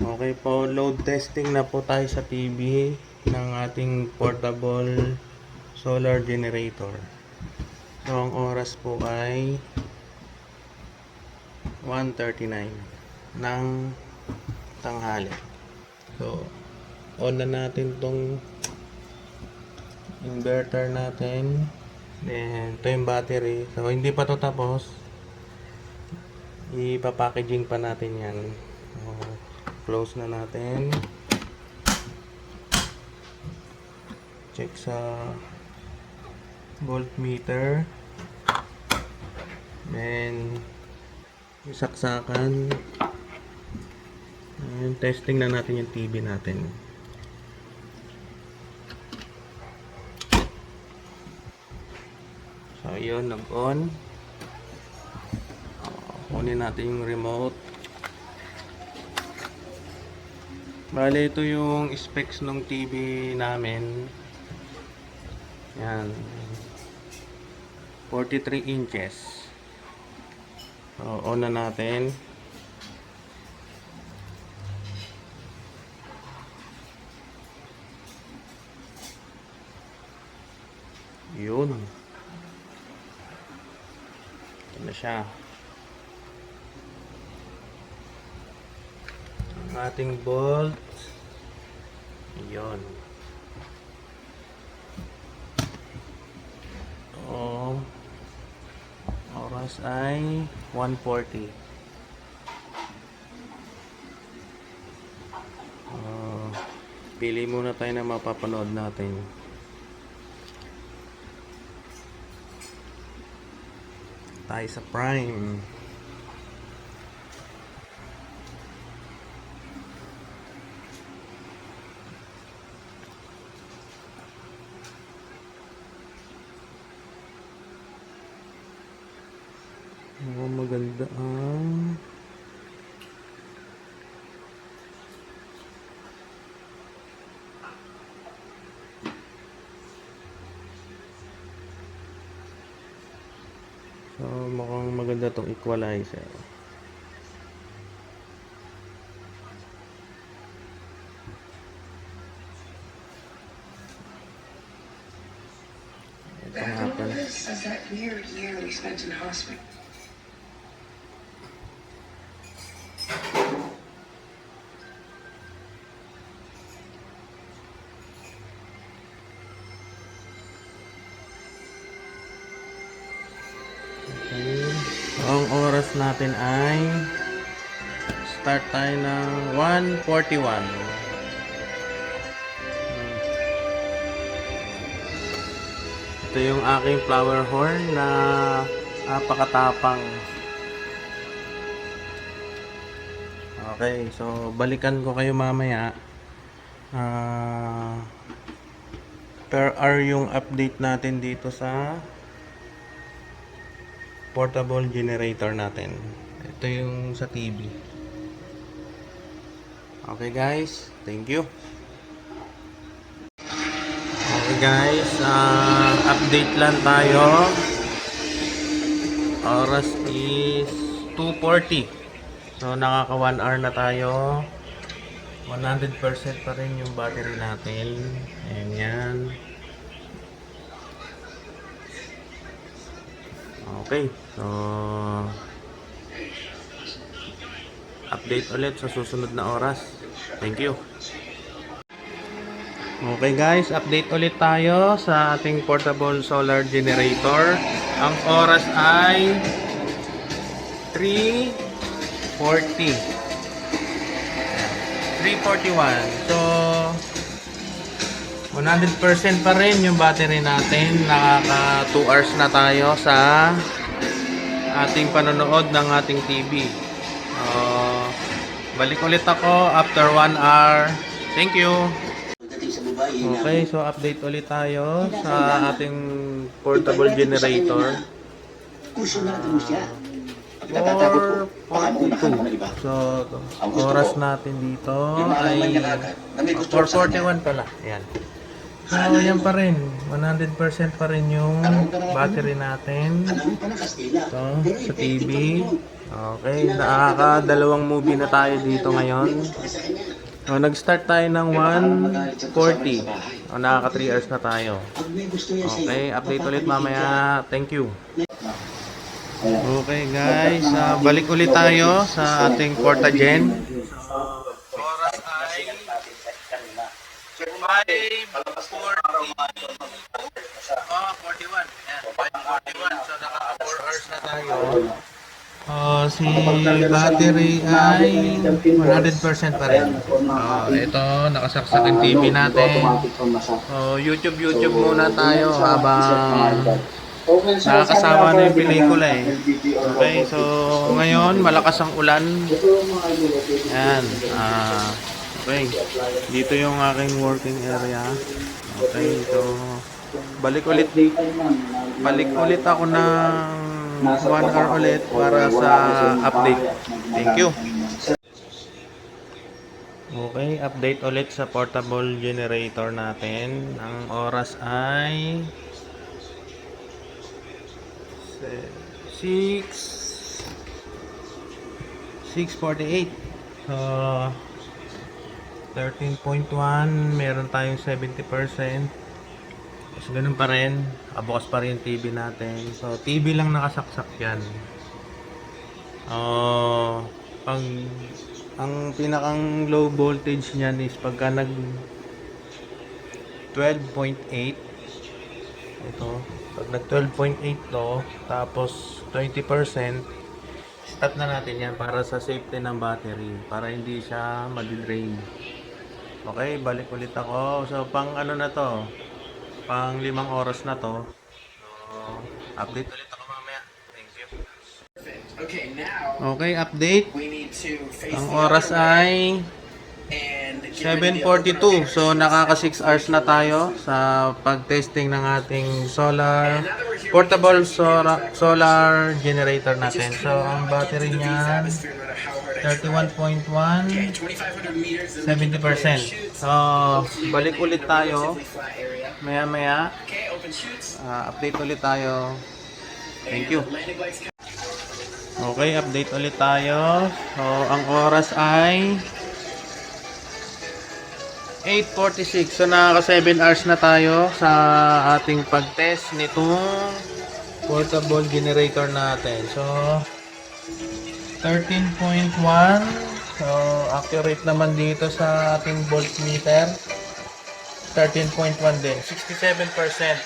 Okay po, load testing na po tayo sa TV ng ating portable solar generator. So, ang oras po ay 1:39 ng tanghali. So, on na natin tong inverter natin. Then, ito yung battery. So, hindi pa to tapos. Ipapackaging pa natin yan. So, close na natin. Check sa voltmeter. Then, isaksakan. And testing na natin yung TV natin. So, yun, nag-on. Kunin natin yung remote. Bale, ito yung specs ng TV namin. Yan. 43 inches. So, on na natin. Yun. Ito na siya. Ang ating bolt. Yun. So, oras ay 1:40. Pili muna tayo na mapapanood natin. Tayo sa Prime. Oh, maganda ang so mukhang maganda tong equalizer. Ito nga pala. That weird year we spent in hospital. Okay. So, ang oras natin ay start tayo ng 1:41. Ito yung aking flower horn na napakatapang. Okay, so balikan ko kayo mamaya. Per hour yung update natin dito sa portable generator natin. Ito yung sa TV. Okay guys, thank you. Okay guys, update lang tayo. Oras is 2:40. So nakaka 1 hour na tayo. 100% pa rin yung battery natin. Ayan yan. Okay, so update ulit sa susunod na oras. Thank you. Okay guys, update ulit tayo sa ating portable solar generator. Ang oras ay 3:40. 3:41. So 100% pa rin yung battery natin. Nakaka 2 hours na tayo sa ating panonood ng ating TV. Balik ulit ako after 1 hour. Thank you. Okay, so update ulit tayo sa ating portable generator. 4:42. So, oras natin dito ay 4:41 pala. Ayan. So, yan pa rin. 100% pa rin yung battery natin. Ito, sa TV. Okay, nakakadalawang movie na tayo dito ngayon. So, nag-start tayo ng 1:40. O, nakaka 3 hours na tayo. Okay, update ulit mamaya. Thank you. Okay guys, balik ulit tayo sa ating Portagen. Oras ay 5:41. Yan, 5:41. So naka 4 hours na tayo. Si battery ay 100% pa rin. Ito, nakasaksak yung TV natin. YouTube muna tayo habang nakakasama na yung pelikula eh. Okay, so ngayon malakas ang ulan. Yan. Okay. Dito yung aking working area. Okay, so balik ulit ako ng 1 hour ulit para sa update. Thank you. Okay, update ulit sa portable generator natin. Ang oras ay 6:48. So 13.1, meron tayong 70%. So ganun pa rin, bukas pa rin yung TV natin. So TV lang nakasaksak yan. Ang pinakang low voltage niyan is pagka nag 12.8. Ito, pag nag 12.8 to, tapos 20%, stop na natin yan para sa safety ng battery, para hindi siya madi-drain. Okay, balik ulit ako. So pang ano na to, pang 5 oras na to. So update ulit ako mamaya. Thank you. Okay, update. Ang oras ay 7:42. So nakaka 6 hours na tayo sa pag-testing ng ating portable solar generator natin. So ang battery niya 31.1, 70%. So balik ulit tayo maya update ulit tayo. Thank you. Okay, update ulit tayo. So ang oras ay 8:46. So nakaka 7 hours na tayo sa ating pag-test nitong portable generator natin. So 13.1. So accurate naman dito sa ating voltmeter. 13.1 din. 67%.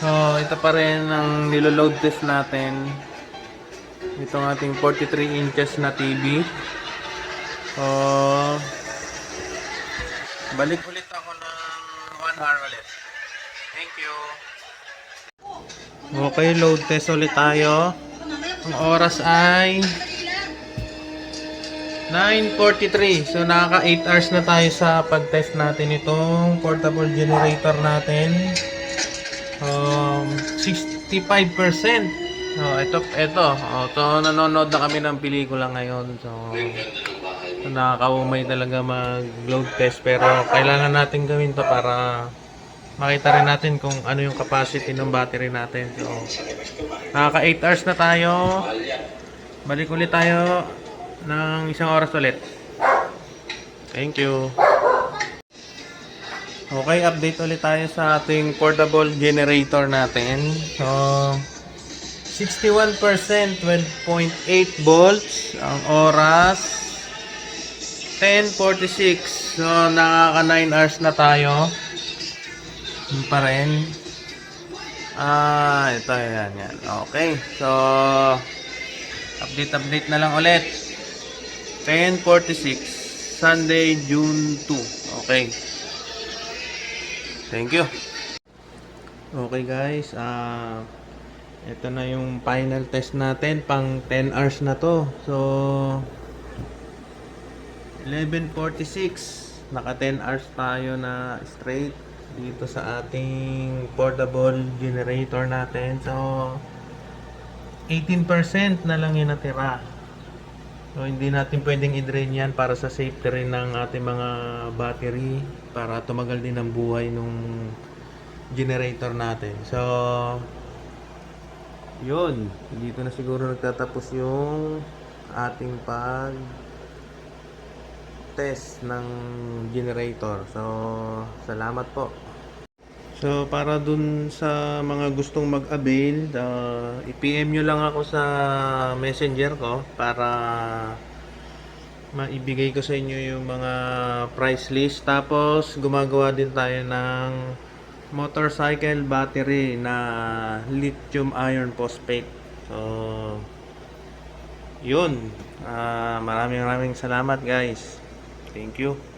So ito pa rin ang nilo-load test natin. Itong ating 43 inches na TV. So balik ulit ako ng 1 hour ulit. Thank you. Okay, load test ulit tayo. Ang oras ay 9:43. So nakaka 8 hours na tayo sa pag-test natin itong portable generator natin. 65%. Ito, nanonood na kami ng pelikula ngayon. So nakakaumay talaga mag-load test, pero kailangan natin gawin to para makita rin natin kung ano yung capacity ng battery natin. So nakaka 8 hours na tayo. Balik ulit tayo ng 1 oras ulit. Thank you. Okay, update ulit tayo sa ating portable generator natin. So 61%, 12.8 volts. Ang oras 10:46. So nakaka 9 hours na tayo. Yun pa rin. Ito yan. Okay. So update na lang ulit. 10:46, Sunday, June 2. Okay. Thank you. Okay guys, ito na yung final test natin, pang 10 hours na to. So 11:46, naka 10 hours tayo na straight dito sa ating portable generator natin. So 18% na lang yung natira. So, hindi natin pwedeng i-drain yan para sa safety rin ng ating mga battery para tumagal din ang buhay nung generator natin. So, yun. Dito na siguro nagtatapos yung ating test ng generator. So, salamat po. So, para dun sa mga gustong mag-avail, i-PM nyo lang ako sa messenger ko para maibigay ko sa inyo yung mga price list. Tapos, gumagawa din tayo ng motorcycle battery na lithium iron phosphate. So, yun. Maraming salamat guys. Thank you.